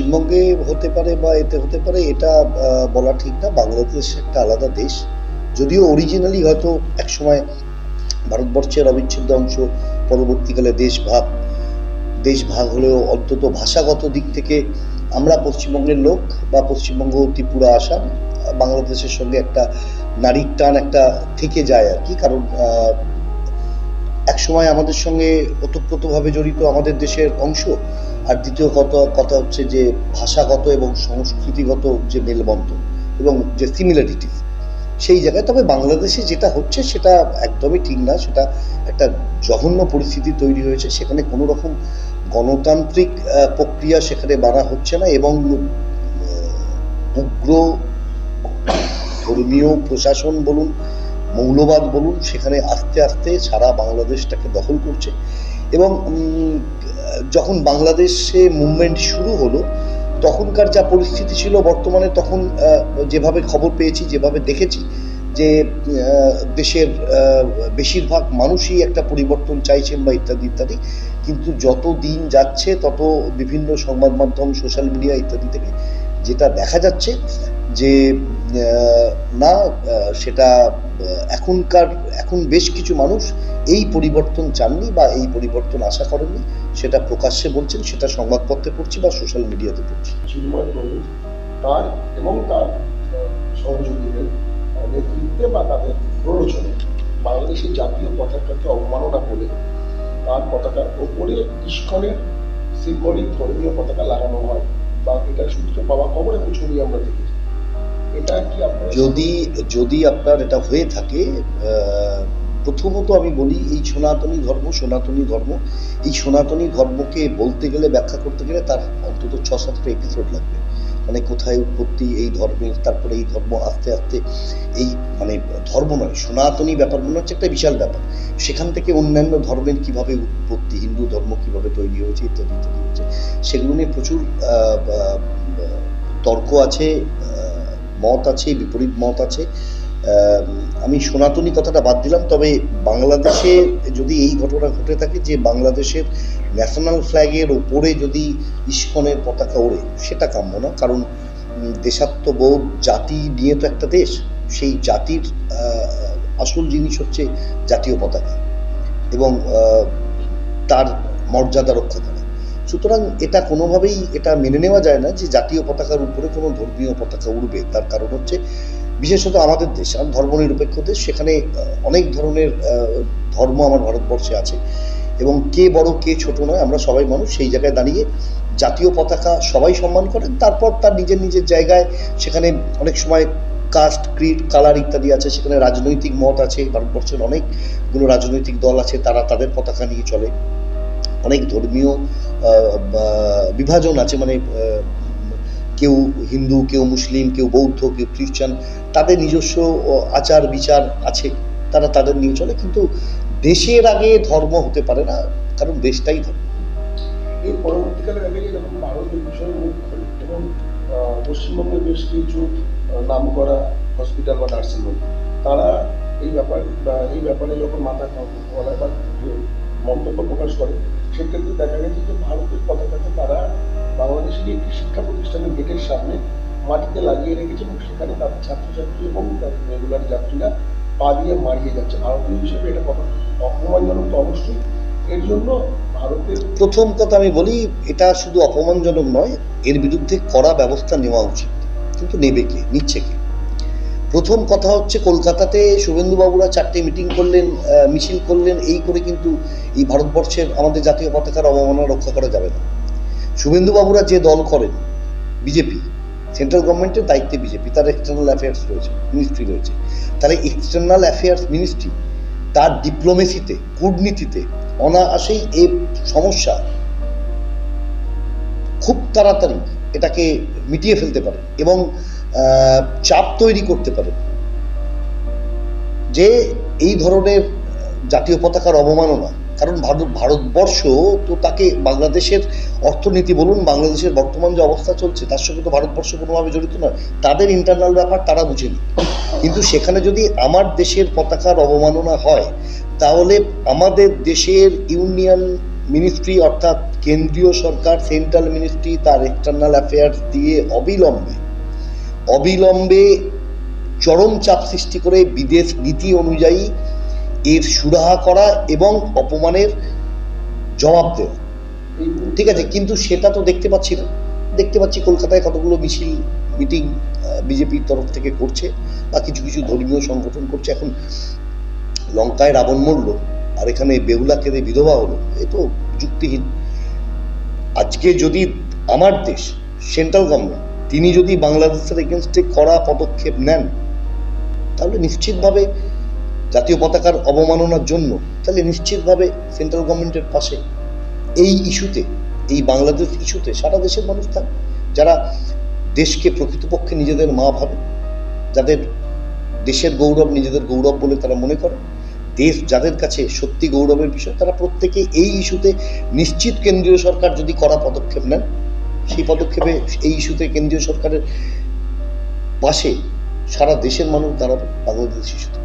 পশ্চিমবঙ্গে হতে পারে বা এতে হতে পারে এটা বলা ঠিক না। বাংলাদেশ একটা আলাদা দেশ, যদিও অরিজিনালি হয়তো একসময় ভারতবর্ষের অবিচ্ছেদ্য অংশ, পরবর্তীকালে দেশ ভাগ হলেও অন্তত ভাষাগত দিক থেকে আমরা পশ্চিমবঙ্গের লোক বা পশ্চিমবঙ্গ, ত্রিপুরা, আসাম বাংলাদেশের সঙ্গে একটা নারীর টান একটা থেকে যায় আর কি। কারণ একসময় আমাদের সঙ্গে ওতপ্রোতভাবে জড়িত আমাদের দেশের অংশ, আর দ্বিতীয় কথা হচ্ছে যে ভাষাগত এবং সংস্কৃতিগত যে মেলবন্ধন এবং যে সিমিলারিটিস সেই জায়গায়। তবে বাংলাদেশে যেটা হচ্ছে সেটা একদমই ঠিক না, সেটা একটা জঘন্য পরিস্থিতি তৈরি হয়েছে। সেখানে কোনো রকম গণতান্ত্রিক প্রক্রিয়া সেখানে মানা হচ্ছে না এবং উগ্র ধর্মীয় প্রশাসন বলুন, মৌলবাদ বলুন, সেখানে আস্তে আস্তে সারা বাংলাদেশটাকে দখল করছে। এবং যখন বাংলাদেশে মুভমেন্ট শুরু হলো তখনকার যা পরিস্থিতি ছিল, বর্তমানে তখন যেভাবে খবর পেয়েছি, যেভাবে দেখেছি যে দেশের বেশিরভাগ মানুষই একটা পরিবর্তন চাইছেন বা ইত্যাদি ইত্যাদি। কিন্তু যত দিন যাচ্ছে তত বিভিন্ন সংবাদ মাধ্যম, সোশ্যাল মিডিয়া ইত্যাদি থেকে যেটা দেখা যাচ্ছে যে না, সেটা এখন বেশ কিছু মানুষ এই পরিবর্তন চাননি বা এই পরিবর্তন আশা করেননি, সেটা প্রকাশ্যে বলছেন, সেটা সংবাদপত্রে পড়ছি বা সোশ্যাল মিডিয়াতে পড়ছি। তার এবং তার সহযোগীদের নেতৃত্বে বা তাদের প্ররোচনে বাংলাদেশের জাতীয় পতাকাকে অবমাননা করে তার পতাকার ওপরে ইস্কনের সিম্বলিক ধর্মীয় পতাকা লাগানো হয় বা এটা সূত্রে পাওয়া খবর এবং ছবি আমরা দেখেছি। এটা কি আপনার যদি আপনার এটা হয়ে থাকে, প্রথমত আমি বলি এই সনাতনী ধর্মকে বলতে গেলে, ব্যাখ্যা করতে গেলে তার অন্তত 6-7টা এপিসোড লাগবে। মানে কোথায় উৎপত্তি এই ধর্মের, তারপরে এই ধর্ম আস্তে আস্তে এই মানে ধর্ম নয়, সনাতনী ব্যাপার মনে হচ্ছে একটা বিশাল ব্যাপার। সেখান থেকে অন্যান্য ধর্মের কিভাবে উৎপত্তি, হিন্দু ধর্ম কিভাবে তৈরি হয়েছে ইত্যাদি ইত্যাদি হচ্ছে, সেগুলো নিয়ে প্রচুর তর্ক আছে, মত আছে, বিপরীত মত আছে। আমি সনাতনী কথাটা বাদ দিলাম। তবে বাংলাদেশে যদি এই ঘটনা ঘটে থাকে যে বাংলাদেশের ন্যাশনাল ফ্ল্যাগের ওপরে যদি ইস্কনের পতাকা ওড়ে, সেটা কাম্য না। কারণ দেশাত্মবোধ, জাতি নিয়ে তো একটা দেশ, সেই জাতির আসল জিনিস হচ্ছে জাতীয় পতাকা এবং তার মর্যাদা রক্ষা করা। সুতরাং এটা কোনোভাবেই এটা মেনে নেওয়া যায় না যে জাতীয় পতাকার উপরে কোনো ধর্মীয় পতাকা উড়বে। তার কারণ হচ্ছে বিশেষত আমাদের দেশ আর ধর্মনিরপেক্ষ দেশ, সেখানে অনেক ধরনের ধর্ম আমার ভারতবর্ষে আছে এবং কে বড় কে ছোট নয়, আমরা সবাই মানুষ। সেই জায়গায় দাঁড়িয়ে জাতীয় পতাকা সবাই সম্মান করেন। তারপর তার নিজের জায়গায় সেখানে অনেক সময় কাস্ট, ক্রিড, কালার ইত্যাদি আছে, সেখানে রাজনৈতিক মত আছে। ভারতবর্ষের অনেকগুলো রাজনৈতিক দল আছে, তারা তাদের পতাকা নিয়ে চলে। অনেক ধর্মীয় বিভাজন আছে, মানে কেউ হিন্দু, কেউ মুসলিম, কেউ বৌদ্ধ, কেউ খ্রিস্টান, তাদের নিজস্ব আচার বিচার আছে, তারা তাদের নিয়ে চলে। কিন্তু দেশের আগে ধর্ম হতে পারে না, কারণ দেশটাই ধর্ম। এর পরবর্তীকালে দেখা যায় যখন ভারত এই বিষয়ে মুখ খোলে এবং পশ্চিমবঙ্গের বেশ কিছু নাম করা হসপিটাল বা নার্সিং হোম তারা এই ব্যাপারে যখন মাথা বলায় বা মন্তব্য প্রকাশ করে, সেক্ষেত্রে দেখা গেছে যে ভারতের পতাকাকে তারা বাংলাদেশের একটি শিক্ষা প্রতিষ্ঠানের গেটের সামনে মাটিতে লাগিয়ে রেখেছে এবং সেখানে তাদের ছাত্রছাত্রী এবং তাদের রেগুলার যাত্রীরা পা দিয়ে মারিয়ে যাচ্ছে। ভারতীয় হিসেবে এটা কত অপমানজনক তো অবশ্যই। এর জন্য ভারতের প্রথম কথা আমি বলি, এটা শুধু অপমানজনক নয়, এর বিরুদ্ধে কড়া ব্যবস্থা নেওয়া উচিত। কিন্তু নেবে কে, নিচ্ছে কে? প্রথম কথা হচ্ছে, কলকাতাতে শুভেন্দুবাবুরা 4টে মিটিং করলেন, মিছিল করলেন, এই করে কিন্তু এই ভারতবর্ষের আমাদের জাতীয় পতাকার অবমাননা রক্ষা করা যাবে না। শুভেন্দুবাবুরা যে দল করেন, বিজেপি, সেন্ট্রাল গভর্নমেন্টের দায়িত্বে বিজেপি, তার এক্সটার্নাল অ্যাফেয়ার্স রয়েছে, মিনিস্ট্রি রয়েছে। তাহলে এক্সটার্নাল অ্যাফেয়ার্স মিনিস্ট্রি তার ডিপ্লোমেসিতে, কূটনীতিতে অনায়াসেই এই সমস্যা খুব তাড়াতাড়ি এটাকে মিটিয়ে ফেলতে পারে এবং চাপ তৈরি করতে পারে যে এই ধরনের জাতীয় পতাকার অবমাননা। কারণ ভারতবর্ষ তো তাকে, বাংলাদেশের অর্থনীতি বলুন, বাংলাদেশের বর্তমান যে অবস্থা চলছে তার সঙ্গে তো ভারতবর্ষ কোনোভাবে জড়িত নয়। তাদের ইন্টারনাল ব্যাপার তারা বুঝেনি। কিন্তু সেখানে যদি আমার দেশের পতাকার অবমাননা হয়, তাহলে আমাদের দেশের ইউনিয়ন মিনিস্ট্রি অর্থাৎ কেন্দ্রীয় সরকার, সেন্ট্রাল মিনিস্ট্রি তার এক্সটার্নাল অ্যাফেয়ার্স দিয়ে অবিলম্বে চরম চাপ সৃষ্টি করে বিদেশ নীতি অনুযায়ী এর সুরাহা করা এবং অপমানের জবাব দেওয়া। এই ঠিক আছে, কিন্তু সেটা তো দেখতে পাচ্ছি না। দেখতে পাচ্ছি কলকাতায় কতগুলো মিটিং বিজেপির তরফ থেকে করছে, বা কিছু কিছু ধর্মীয় সংগঠন করছে। এখন লঙ্কায় রাবণ মরল আর এখানে বেহুলা কেঁদে বিধবা হলো, এ তো যুক্তিহীন। আজকে যদি আমার দেশ, সেন্ট্রাল গভর্নমেন্ট, তিনি যদি বাংলাদেশের এগেনস্টে কড়া পদক্ষেপ নেন, তাহলে নিশ্চিতভাবে জাতীয় পতাকার অবমাননার জন্য, তাহলে নিশ্চিতভাবে সেন্ট্রাল গভর্নমেন্টের পাশে এই ইস্যুতে, এই বাংলাদেশ ইস্যুতে সারা দেশের মানুষ থাকবে, যারা দেশকে প্রকৃতপক্ষে নিজেদের মা ভাবে, যাদের দেশের গৌরব নিজেদের গৌরব বলে তারা মনে করে, দেশ যাদের কাছে সত্যি গৌরবের বিষয়, তারা প্রত্যেকে এই ইস্যুতে নিশ্চিত কেন্দ্রীয় সরকার যদি কড়া পদক্ষেপ নেন, সেই পদক্ষেপে এই ইস্যুতে কেন্দ্রীয় সরকারের পাশে সারা দেশের মানুষ দাঁড়াবে বাংলাদেশ ইস্যুতে।